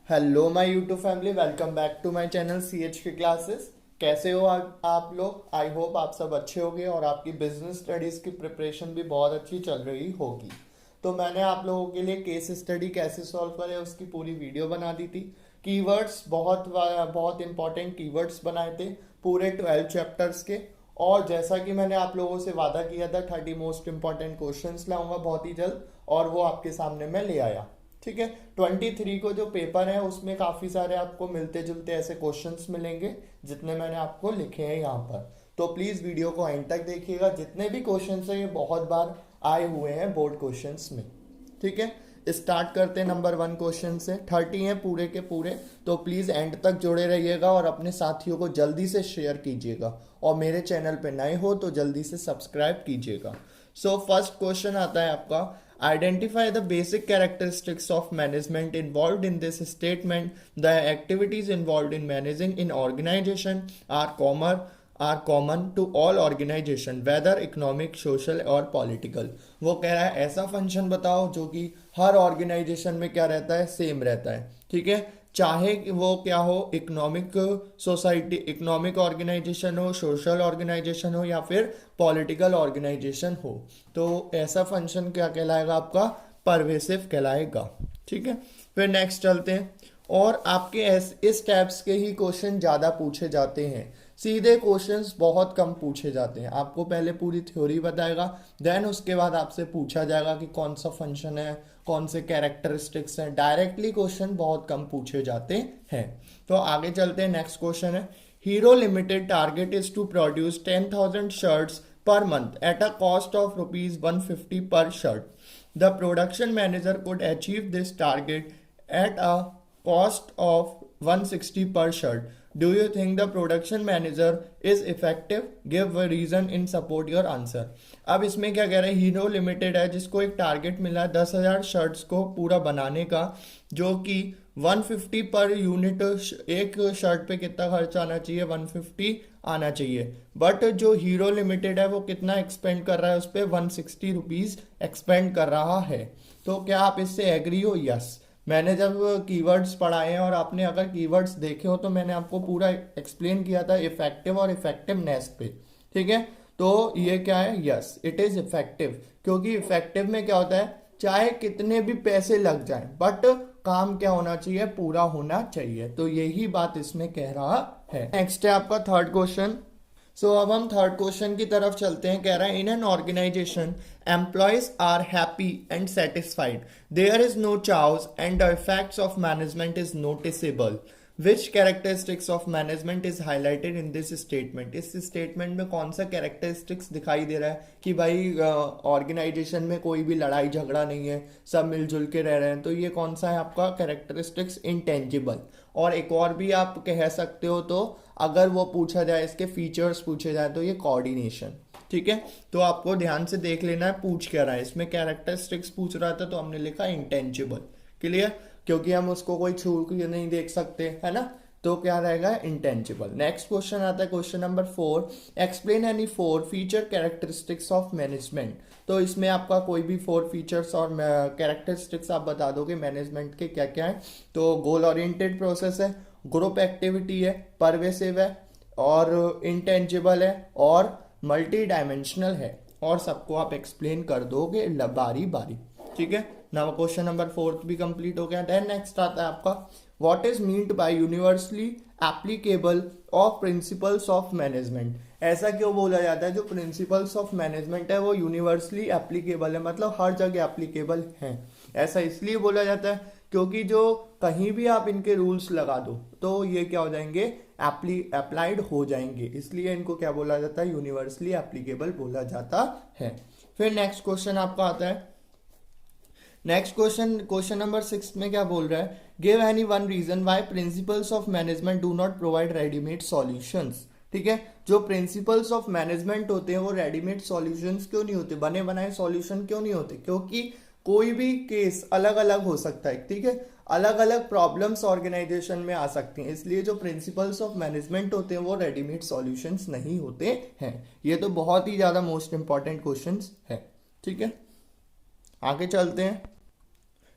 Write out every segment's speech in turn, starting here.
Hello my YouTube family, welcome back to my channel CH के classes. कैसे हो आप लोग? आई होप आप सब अच्छे होंगे और आपकी बिजनेस स्टडीज़ की प्रिपरेशन भी बहुत अच्छी चल रही होगी। तो मैंने आप लोगों के लिए केस स्टडी कैसे सॉल्व करें उसकी पूरी वीडियो बना दी थी। कीवर्ड्स बहुत बहुत इंपॉर्टेंट कीवर्ड्स बनाए थे पूरे 12 चैप्टर्स के। और जैसा कि मैंने आप लोगों से वादा किया था, 30 मोस्ट इंपॉर्टेंट क्वेश्चंस लाऊंगा बहुत ही जल्द और वो आपके सामने मैं ले आया। ठीक है। 23 को जो पेपर है उसमें काफ़ी सारे आपको मिलते जुलते ऐसे क्वेश्चंस मिलेंगे जितने मैंने आपको लिखे हैं यहाँ पर। तो प्लीज़ वीडियो को एंड तक देखिएगा। जितने भी क्वेश्चंस हैं ये बहुत बार आए हुए हैं बोर्ड क्वेश्चंस में। ठीक है। स्टार्ट करते हैं नंबर 1 क्वेश्चन से। 30 हैं पूरे के पूरे, तो प्लीज़ एंड तक जुड़े रहिएगा और अपने साथियों को जल्दी से शेयर कीजिएगा। और मेरे चैनल पे नए हो तो जल्दी से सब्सक्राइब कीजिएगा। सो फर्स्ट क्वेश्चन आता है आपका, identify the basic characteristics of management involved in this statement. The activities involved in managing in organization are common to all organization whether economic social और पॉलिटिकल। वो कह रहा है ऐसा फंक्शन बताओ जो कि हर ऑर्गेनाइजेशन में क्या रहता है, सेम रहता है। ठीक है। चाहे वो क्या हो, इकोनॉमिक सोसाइटी, इकोनॉमिक ऑर्गेनाइजेशन हो, सोशल ऑर्गेनाइजेशन हो या फिर पॉलिटिकल ऑर्गेनाइजेशन हो। तो ऐसा फंक्शन क्या कहलाएगा आपका, परवेसिव कहलाएगा। ठीक है। फिर नेक्स्ट चलते हैं। और आपके इस टाइप्स के ही क्वेश्चन ज़्यादा पूछे जाते हैं। सीधे क्वेश्चंस बहुत कम पूछे जाते हैं। आपको पहले पूरी थ्योरी बताएगा, देन उसके बाद आपसे पूछा जाएगा कि कौन सा फंक्शन है, कौन से कैरेक्टरिस्टिक्स हैं। डायरेक्टली क्वेश्चन बहुत कम पूछे जाते हैं। तो आगे चलते हैं। नेक्स्ट क्वेश्चन है, Hero limited target is to produce 10,000 shirts per month at a cost of rupees 150 per shirt. The production manager could achieve this target at a cost of 160 per shirt. Do you think the production manager is effective? Give a reason in support your answer. अब इसमें क्या कह रहे हैं, hero limited है जिसको एक target मिला है 10,000 शर्ट्स को पूरा बनाने का, जो कि 150 पर यूनिट, एक शर्ट पे कितना खर्च आना चाहिए, 150 आना चाहिए। बट जो हीरो लिमिटेड है वो कितना एक्सपेंड कर रहा है उस पर, 160 रुपीज़ एक्सपेंड कर रहा है। तो क्या आप इससे एग्री हो? यस। मैंने जब कीवर्ड्स पढ़ाए हैं और आपने अगर कीवर्ड्स देखे हो तो मैंने आपको पूरा एक्सप्लेन किया था इफेक्टिव और इफेक्टिवनेस पे। ठीक है। तो ये क्या है, यस इट इज इफेक्टिव। क्योंकि इफेक्टिव में क्या होता है, चाहे कितने भी पैसे लग जाएं बट काम क्या होना चाहिए, पूरा होना चाहिए। तो यही बात इसमें कह रहा है। नेक्स्ट है आपका थर्ड क्वेश्चन। सो अब हम थर्ड क्वेश्चन की तरफ चलते हैं। कह रहा है, in an organization employees are happy and satisfied, there is no chaos and the effects of management is noticeable. Which characteristics of management is highlighted in this statement. इस स्टेटमेंट में कौन सा कैरेक्टरिस्टिक्स दिखाई दे रहा है कि भाई ऑर्गेनाइजेशन में कोई भी लड़ाई झगड़ा नहीं है, सब मिलजुल के रह रहे हैं। तो ये कौन सा है आपका कैरेक्टरिस्टिक्स, इंटेंजिबल। और एक और भी आप कह सकते हो, तो अगर वो पूछा जाए, इसके फीचर्स पूछे जाए तो ये कोऑर्डिनेशन। ठीक है। तो आपको ध्यान से देख लेना है पूछ क्या रहा है। इसमें कैरेक्टरिस्टिक्स पूछ रहा था तो हमने लिखा इंटेंजिबल। क्लियर? क्योंकि हम उसको कोई छू के नहीं देख सकते, है ना। तो क्या रहेगा, इंटेंजिबल। नेक्स्ट क्वेश्चन आता है question number 4, explain any 4 feature characteristics of management. तो इसमें आपका कोई भी 4 फीचर्स और कैरेक्टरिस्टिक्स आप बता दोगे मैनेजमेंट के क्या क्या है। तो गोल ओरिएंटेड प्रोसेस है, ग्रुप एक्टिविटी है, परवेसिव है और इंटेंजिबल है और मल्टी डायमेंशनल है। और सबको आप एक्सप्लेन कर दोगे बारी बारी। ठीक है। नाउ क्वेश्चन नंबर 4 भी कंप्लीट हो गया। देन नेक्स्ट आता है आपका, what is meant by universally applicable of principles of management. ऐसा क्यों बोला जाता है, जो प्रिंसिपल्स ऑफ मैनेजमेंट है वो यूनिवर्सली एप्लीकेबल है, मतलब हर जगह एप्लीकेबल है। ऐसा इसलिए बोला जाता है क्योंकि जो कहीं भी आप इनके रूल्स लगा दो तो ये क्या हो जाएंगे, अप्लाइड हो जाएंगे। इसलिए इनको क्या बोला जाता है, यूनिवर्सली एप्लीकेबल बोला जाता है। फिर नेक्स्ट क्वेश्चन आपका आता है, नेक्स्ट क्वेश्चन नंबर 6 में क्या बोल रहा है, give any one reason why principles of management do not provide readymade solutions. ठीक है। जो प्रिंसिपल्स ऑफ मैनेजमेंट होते हैं वो रेडीमेड सॉल्यूशंस क्यों नहीं होते, बने बनाए सॉल्यूशन क्यों नहीं होते, क्योंकि कोई भी केस अलग अलग हो सकता है। ठीक है। अलग अलग प्रॉब्लम्स ऑर्गेनाइजेशन में आ सकती हैं, इसलिए जो प्रिंसिपल्स ऑफ मैनेजमेंट होते हैं वो रेडीमेड सॉल्यूशंस नहीं होते हैं। ये तो बहुत ही ज्यादा मोस्ट इंपॉर्टेंट क्वेश्चंस है। ठीक है। आगे चलते हैं।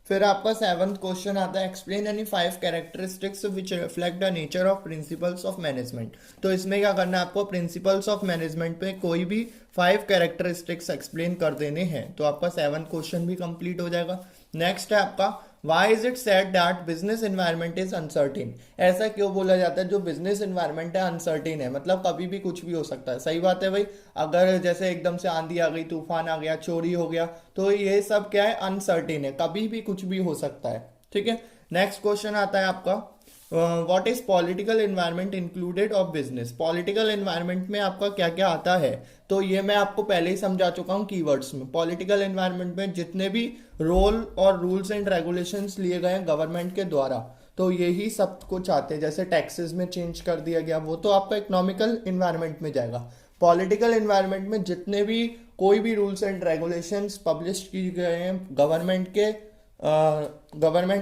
फिर आपका 7th क्वेश्चन आता है, explain any 5 characteristics which reflect the nature of principles of management. तो इसमें क्या करना है आपको, प्रिंसिपल्स ऑफ मैनेजमेंट पे कोई भी 5 कैरेक्टरिस्टिक्स एक्सप्लेन कर देने हैं। तो आपका 7th क्वेश्चन भी कंप्लीट हो जाएगा। नेक्स्ट है आपका, why is it said that business environment is uncertain. ऐसा क्यों बोला जाता है, जो बिजनेस इन्वायरमेंट है अनसर्टेन है, मतलब कभी भी कुछ भी हो सकता है। सही बात है भाई, अगर जैसे एकदम से आंधी आ गई, तूफान आ गया, चोरी हो गया, तो ये सब क्या है, अनसर्टेन है, कभी भी कुछ भी हो सकता है। ठीक है। नेक्स्ट क्वेश्चन आता है आपका, what is political environment included of business. Political environment में आपका क्या क्या आता है, तो ये मैं आपको पहले ही समझा चुका हूँ कीवर्ड्स में। पॉलिटिकल एनवायरनमेंट में जितने भी रोल और रूल्स एंड रेगुलेशंस लिए गए हैं गवर्नमेंट के द्वारा, तो यही सब कुछ आते हैं। जैसे टैक्सेस में चेंज कर दिया गया, वो तो आपका इकोनॉमिकल एनवायरनमेंट में जाएगा। पॉलिटिकल एनवायरनमेंट में जितने भी कोई भी रूल्स एंड रेगुलेशंस पब्लिश किए गए हैं गवर्नमेंट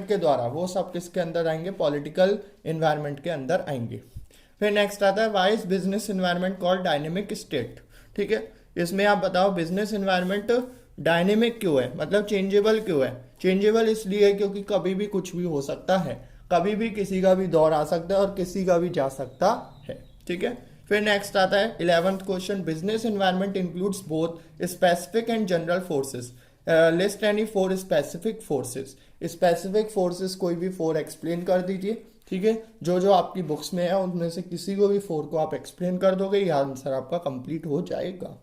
के द्वारा, वो सब किसके अंदर आएंगे, पॉलिटिकल एनवायरनमेंट के अंदर आएंगे। फिर नेक्स्ट आता है, why is business environment called dynamic state. ठीक है, इसमें आप बताओ बिजनेस एनवायरनमेंट डायनेमिक क्यों है, मतलब चेंजेबल क्यों है। चेंजेबल इसलिए है क्योंकि कभी भी कुछ भी हो सकता है, कभी भी किसी का भी दौर आ सकता है और किसी का भी जा सकता है। ठीक है। फिर नेक्स्ट आता है 11th question, business environment includes both specific and general forces. List any 4 specific forces. Specific forces कोई भी 4 एक्सप्लेन कर दीजिए। ठीक है, जो जो आपकी बुक्स में है उनमें से किसी को भी 4 को आप एक्सप्लेन कर दोगे, ये आंसर आपका कंप्लीट हो जाएगा।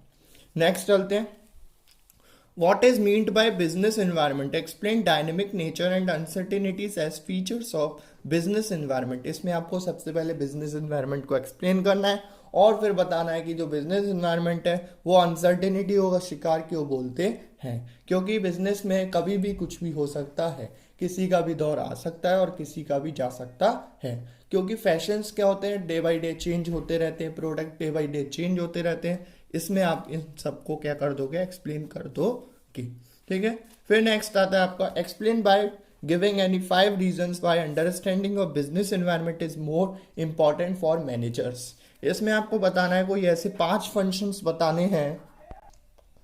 नेक्स्ट चलते हैं, What is meant by business environment? Explain dynamic nature and uncertainties as features of business environment. इसमें आपको सबसे पहले business environment को explain करना है और फिर बताना है कि जो business environment है वो uncertainty होगा शिकार क्यों बोलते हैं, क्योंकि business में कभी भी कुछ भी हो सकता है, किसी का भी दौर आ सकता है और किसी का भी जा सकता है। क्योंकि फैशंस क्या होते हैं, डे बाई डे चेंज होते रहते हैं, product day by day change होते रहते हैं। इसमें आप इन सबको क्या कर दोगे, एक्सप्लेन कर दो कि। ठीक है। फिर नेक्स्ट आता है आपका, explain by giving any 5 reasons why understanding of business environment is more important for managers. इसमें आपको बताना है कोई ऐसे 5 फंक्शंस बताने हैं।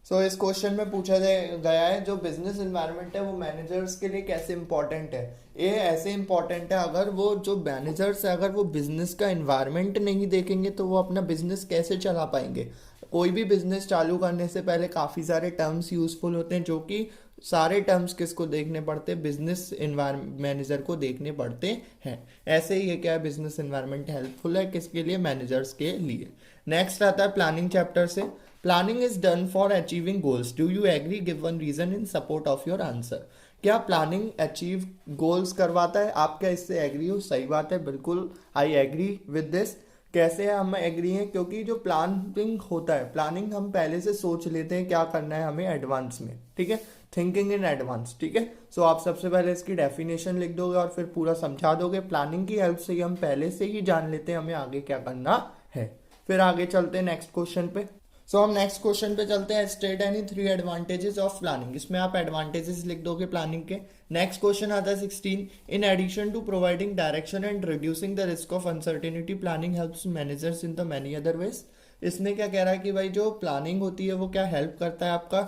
सो इस क्वेश्चन में पूछा गया है जो बिजनेस एनवायरनमेंट है वो मैनेजर्स के लिए कैसे इंपॉर्टेंट है। ये ऐसे इंपॉर्टेंट है, अगर वो जो मैनेजर्स है अगर वो बिजनेस का एनवायरनमेंट नहीं देखेंगे तो वो अपना बिजनेस कैसे चला पाएंगे। कोई भी बिजनेस चालू करने से पहले काफ़ी सारे टर्म्स यूजफुल होते हैं, जो कि सारे टर्म्स किसको देखने पड़ते हैं, बिजनेस एनवायरनमेंट मैनेजर को देखने पड़ते हैं। ऐसे ही ये क्या है, बिजनेस एनवायरनमेंट हेल्पफुल है किसके लिए, मैनेजर्स के लिए। नेक्स्ट आता है प्लानिंग चैप्टर से, planning is done for achieving goals, do you agree, give one reason in support of your answer. क्या प्लानिंग अचीव गोल्स करवाता है, आप क्या इससे एग्री हो। सही बात है, बिल्कुल आई एग्री विद दिस। कैसे है हम एग्री हैं, क्योंकि जो प्लानिंग होता है, प्लानिंग हम पहले से सोच लेते हैं क्या करना है हमें एडवांस में। ठीक है, थिंकिंग इन एडवांस। ठीक है, सो आप सबसे पहले इसकी डेफिनेशन लिख दोगे और फिर पूरा समझा दोगे। प्लानिंग की हेल्प से ही हम पहले से ही जान लेते हैं हमें आगे क्या करना है। फिर आगे चलते हैं नेक्स्ट क्वेश्चन पे। सो हम नेक्स्ट क्वेश्चन पे चलते हैं, state any 3 advantages of planning. इसमें आप एडवांटेजेस लिख दोगे प्लानिंग के। नेक्स्ट क्वेश्चन आता है 16, in addition to providing direction and reducing the risk of uncertainty, planning helps managers in the many other ways. इसमें क्या कह रहा है कि भाई जो प्लानिंग होती है वो क्या हेल्प करता है आपका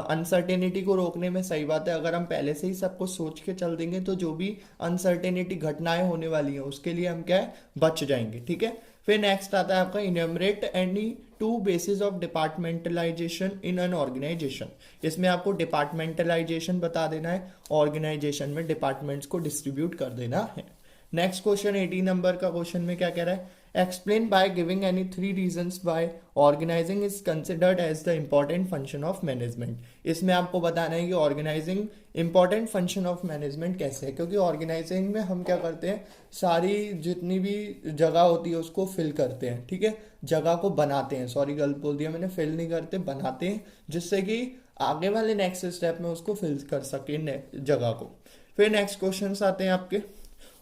अनसर्टेनिटी को रोकने में। सही बात है, अगर हम पहले से ही सब कुछ सोच के चल देंगे तो जो भी अनसर्टेनिटी घटनाएं होने वाली हैं उसके लिए हम क्या है, बच जाएंगे। ठीक है। फिर नेक्स्ट आता है आपका, enumerate any 2 basis of departmentalisation in an organisation. इसमें आपको डिपार्टमेंटलाइजेशन बता देना है, ऑर्गेनाइजेशन में डिपार्टमेंट्स को डिस्ट्रीब्यूट कर देना है। नेक्स्ट क्वेश्चन 18 नंबर का क्वेश्चन में क्या कह रहा है, explain by giving any 3 reasons by organizing is considered as the important function of management. इसमें आपको बताना है कि organizing important function of management कैसे है, क्योंकि ऑर्गेनाइजिंग में हम क्या करते हैं, सारी जितनी भी जगह होती है उसको फिल करते हैं। ठीक है, जगह को बनाते हैं, सॉरी गलत बोल दिया मैंने, फिल नहीं करते, बनाते हैं, जिससे कि आगे वाले नेक्स्ट स्टेप में उसको फिल कर सके जगह को। फिर नेक्स्ट क्वेश्चन आते हैं आपके,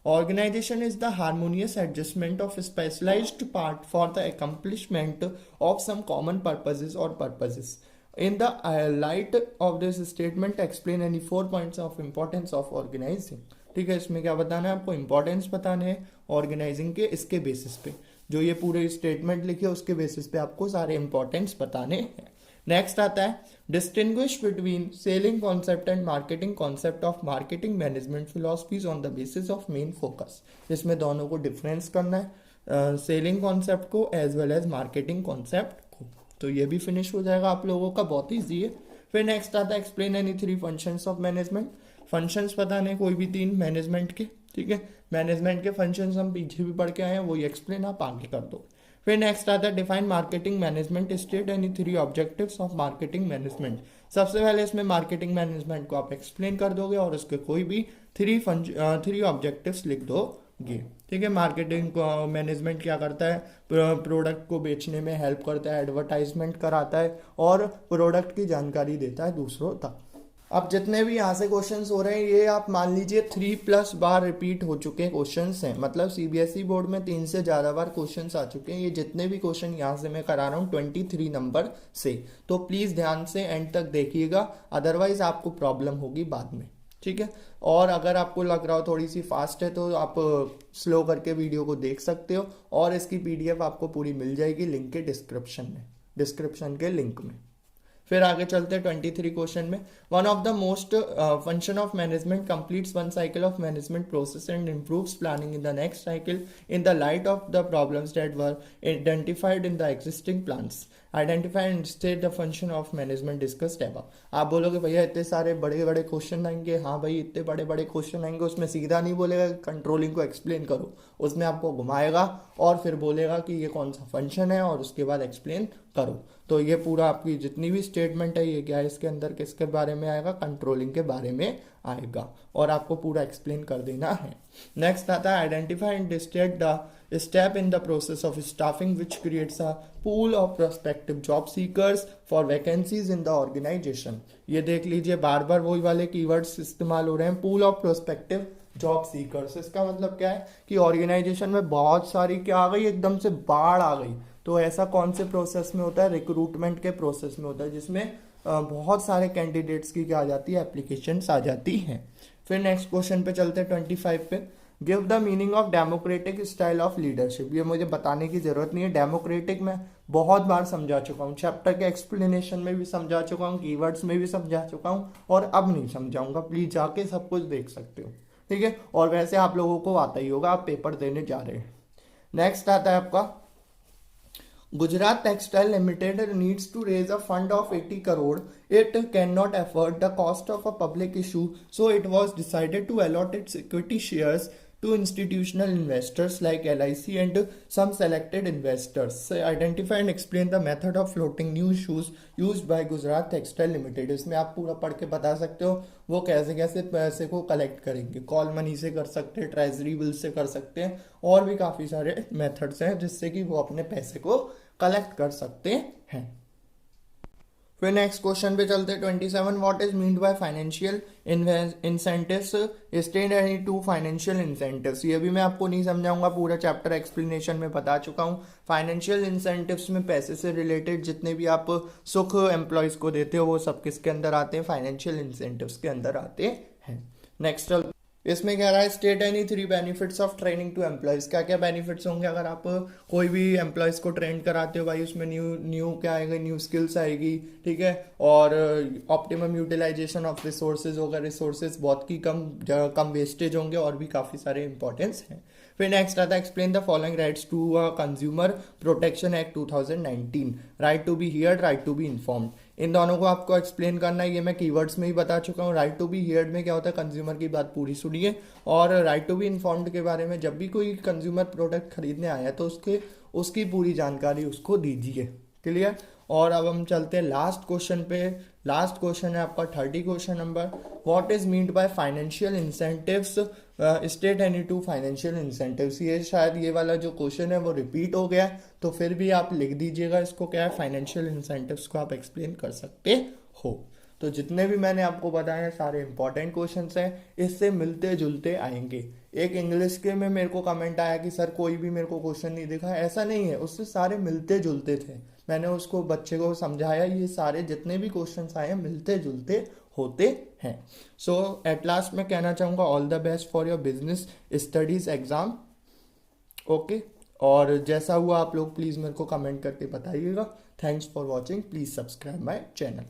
organization is the harmonious adjustment of specialized part for the accomplishment of some common purposes or purposes. In the light of this statement, explain any 4 points of importance of organizing. ठीक है, इसमें क्या बताना है आपको, इंपॉर्टेंस बताने हैं organising के, इसके बेसिस पे जो ये पूरे स्टेटमेंट लिखे उसके बेसिस पे आपको सारे इंपॉर्टेंस बताने हैं। नेक्स्ट आता है distinguish between selling concept and marketing concept of marketing management philosophies on the basis of main focus. इसमें दोनों को डिफरेंस करना है, सेलिंग कॉन्सेप्ट को as well as marketing concept को। तो ये भी फिनिश हो जाएगा आप लोगों का, बहुत ईजी है। फिर नेक्स्ट आता है explain any 3 functions of management. Functions बताने कोई भी 3 मैनेजमेंट के, ठीक है। मैनेजमेंट के फंक्शंस हम पीछे भी पढ़ के आए हैं, वही एक्सप्लेन आप आगे कर दो। फिर नेक्स्ट आता है define marketing management, state any 3 objectives of marketing management. सबसे पहले इसमें मार्केटिंग मैनेजमेंट को आप एक्सप्लेन कर दोगे और उसके कोई भी 3 ऑब्जेक्टिव्स लिख दोगे, ठीक है। मार्केटिंग मैनेजमेंट क्या करता है, प्रोडक्ट को बेचने में हेल्प करता है, एडवर्टाइजमेंट कराता है और प्रोडक्ट की जानकारी देता है दूसरों तक। अब जितने भी यहाँ से क्वेश्चंस हो रहे हैं ये आप मान लीजिए 3+ बार रिपीट हो चुके क्वेश्चंस हैं, मतलब सीबीएसई बोर्ड में 3 से ज़्यादा बार क्वेश्चंस आ चुके हैं। ये जितने भी क्वेश्चन यहाँ से मैं करा रहा हूँ 23 नंबर से, तो प्लीज़ ध्यान से एंड तक देखिएगा, अदरवाइज आपको प्रॉब्लम होगी बाद में, ठीक है। और अगर आपको लग रहा हो थोड़ी सी फास्ट है तो आप स्लो करके वीडियो को देख सकते हो, और इसकी पीडीएफ आपको पूरी मिल जाएगी लिंक के डिस्क्रिप्शन के लिंक में। फिर आगे चलते हैं 23 क्वेश्चन में। One of the most function of management completes one cycle of management process and improves planning in the next cycle in the light of the problems that were identified in the existing plans. Identify and state the function of management discussed above. आप बोलोगे भैया इतने सारे बड़े बड़े question आएंगे, हाँ भाई इतने बड़े बड़े क्वेश्चन आएंगे, उसमें सीधा नहीं बोलेगा कंट्रोलिंग को एक्सप्लेन करो, उसमें आपको घुमाएगा और फिर बोलेगा कि ये कौन सा फंक्शन है और उसके बाद एक्सप्लेन करो। तो ये पूरा आपकी जितनी भी स्टेटमेंट है ये क्या है, इसके अंदर किसके बारे में आएगा, कंट्रोलिंग के बारे में आएगा, और आपको पूरा एक्सप्लेन कर देना है। नेक्स्ट आता है identify and state the step in the process of staffing which creates a pool of prospective job seekers for vacancies in the organization। ये देख लीजिए बार बार वही वाले कीवर्ड्स इस्तेमाल हो रहे हैं, pool of prospective job seekers. इसका मतलब क्या है कि ऑर्गेनाइजेशन में बहुत सारी क्या आ गई, एकदम से बाढ़ आ गई। तो ऐसा कौन से प्रोसेस में होता है, रिक्रूटमेंट के प्रोसेस में होता है, जिसमें बहुत सारे कैंडिडेट्स की क्या आ जाती है, एप्लीकेशंस आ जाती हैं। फिर नेक्स्ट क्वेश्चन पे चलते हैं 25 पे। Give the meaning of democratic style of leadership. ये मुझे बताने की जरूरत नहीं है, डेमोक्रेटिक मैं बहुत बार समझा चुका हूँ, चैप्टर के एक्सप्लेनेशन में भी समझा चुका हूँ, कीवर्ड्स में भी समझा चुका हूँ, और अब नहीं समझाऊंगा, प्लीज जाके सब कुछ देख सकते हो, ठीक है। और वैसे आप लोगों को आता ही होगा, आप पेपर देने जा रहे हैं। नेक्स्ट आता है आपका Gujarat Textile Limited needs to raise a fund of 80 crore. It cannot afford the cost of a public issue, so it was decided to allot its equity shares to institutional investors like LIC and some selected investors. So identify and explain the method of floating new issues used by Gujarat Textile Limited. इसमें आप पूरा पढ़ के बता सकते हो वो कैसे कैसे पैसे को कलेक्ट करेंगे। कॉल मनी से कर सकते हैं, ट्रेजरी बिल से कर सकते हैं, और भी काफ़ी सारे मेथड्स हैं जिससे कि वो अपने पैसे को कलेक्ट कर सकते हैं। फिर नेक्स्ट क्वेश्चन पे चलते हैं 27। What is meant by financial incentives, state any 2 financial incentives. ये भी मैं आपको नहीं समझाऊंगा, पूरा चैप्टर एक्सप्लेनेशन में बता चुका हूँ। फाइनेंशियल इंसेंटिव्स में पैसे से रिलेटेड जितने भी आप सुख एम्प्लॉयज को देते हो वो सब किसके अंदर आते हैं, फाइनेंशियल इंसेंटिव्स के अंदर आते हैं। नेक्स्ट इसमें कह रहा है state any 3 benefits of training to employees. क्या क्या बेनिफिट्स होंगे अगर आप कोई भी एम्प्लॉयज को ट्रेन कराते हो, भाई उसमें न्यू क्या आएगा, न्यू स्किल्स आएगी, ठीक है। और ऑप्टिमम यूटिलाइजेशन ऑफ रिसोर्सेज होगा, रिसोर्सेज बहुत की कम वेस्टेज होंगे, और भी काफ़ी सारे इंपॉर्टेंस हैं। फिर नेक्स्ट आता है explain the following rights to consumer protection act 2019। Right to be heard, right to be informed, इन दोनों को आपको एक्सप्लेन करना है। ये मैं कीवर्ड्स में ही बता चुका हूँ। राइट टू बी हियर्ड में क्या होता है, कंज्यूमर की बात पूरी सुनिए, और राइट टू बी इन्फॉर्म्ड के बारे में जब भी कोई कंज्यूमर प्रोडक्ट खरीदने आया तो उसकी पूरी जानकारी उसको दीजिए, क्लियर। और अब हम चलते हैं लास्ट क्वेश्चन पे। लास्ट क्वेश्चन है आपका 30 question number. What is meant by financial incentives, state any 2 financial incentives. ये शायद ये वाला जो क्वेश्चन है वो रिपीट हो गया है, तो फिर भी आप लिख दीजिएगा इसको, क्या है, फाइनेंशियल इंसेंटिव्स को आप एक्सप्लेन कर सकते हो। तो जितने भी मैंने आपको बताए हैं सारे इंपॉर्टेंट क्वेश्चंस हैं, इससे मिलते जुलते आएंगे। एक इंग्लिश के में मेरे को कमेंट आया कि सर कोई भी मेरे को क्वेश्चन नहीं दिखा, ऐसा नहीं है, उससे सारे मिलते जुलते थे। मैंने उसको बच्चे को समझाया ये सारे जितने भी क्वेश्चंस आए हैं मिलते जुलते होते हैं। सो एट लास्ट मैं कहना चाहूँगा all the best for your business studies exam, okay. और जैसा हुआ आप लोग प्लीज़ मेरे को कमेंट करके बताइएगा। Thanks for watching, please subscribe my channel.